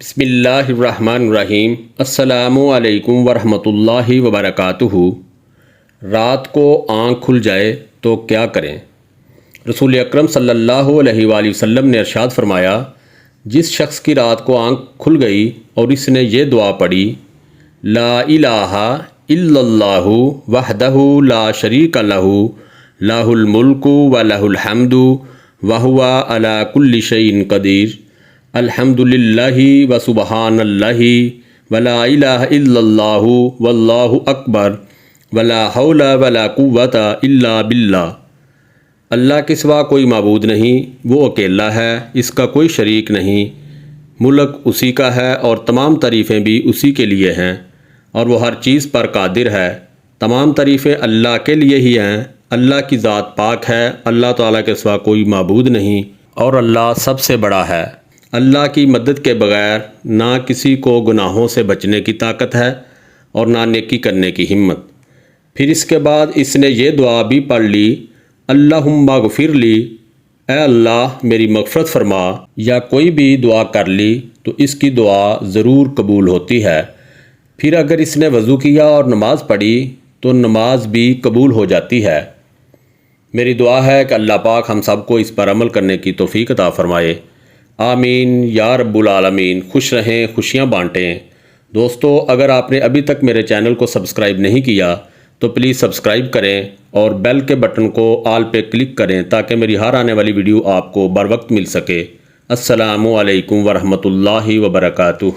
بسم اللہ الرحمن الرحیم۔ السلام علیکم ورحمۃ اللہ وبرکاتہ۔ رات کو آنکھ کھل جائے تو کیا کریں؟ رسول اکرم صلی اللہ علیہ وآلہ وسلم نے ارشاد فرمایا، جس شخص کی رات کو آنکھ کھل گئی اور اس نے یہ دعا پڑھی، لا الہ الا اللہ وحدہ لا شریک لہ لہ الملک و لہ الحمد وہو علی کل شیء قدیر، الحمد للہ و سبحان اللہ ولا الہ الا اللہ واللہ اکبر ولا حول ولا قوۃ الا باللہ۔ اللہ کے سوا کوئی معبود نہیں، وہ اکیلا ہے، اس کا کوئی شریک نہیں، ملک اسی کا ہے اور تمام تعریفیں بھی اسی کے لیے ہیں، اور وہ ہر چیز پر قادر ہے۔ تمام تعریفیں اللہ کے لیے ہی ہیں۔ اللہ کی ذات پاک ہے، اللہ تعالیٰ کے سوا کوئی معبود نہیں، اور اللہ سب سے بڑا ہے۔ اللہ کی مدد کے بغیر نہ کسی کو گناہوں سے بچنے کی طاقت ہے اور نہ نیکی کرنے کی ہمت۔ پھر اس کے بعد اس نے یہ دعا بھی پڑھ لی، اللہم اغفر لی، اے اللہ میری مغفرت فرما، یا کوئی بھی دعا کر لی تو اس کی دعا ضرور قبول ہوتی ہے۔ پھر اگر اس نے وضو کیا اور نماز پڑھی تو نماز بھی قبول ہو جاتی ہے۔ میری دعا ہے کہ اللہ پاک ہم سب کو اس پر عمل کرنے کی توفیق عطا فرمائے، آمین یا رب العالمین۔ خوش رہیں، خوشیاں بانٹیں۔ دوستو، اگر آپ نے ابھی تک میرے چینل کو سبسکرائب نہیں کیا تو پلیز سبسکرائب کریں اور بیل کے بٹن کو آل پہ کلک کریں تاکہ میری ہر آنے والی ویڈیو آپ کو بر وقت مل سکے۔ السلام علیکم ورحمۃ اللہ وبرکاتہ۔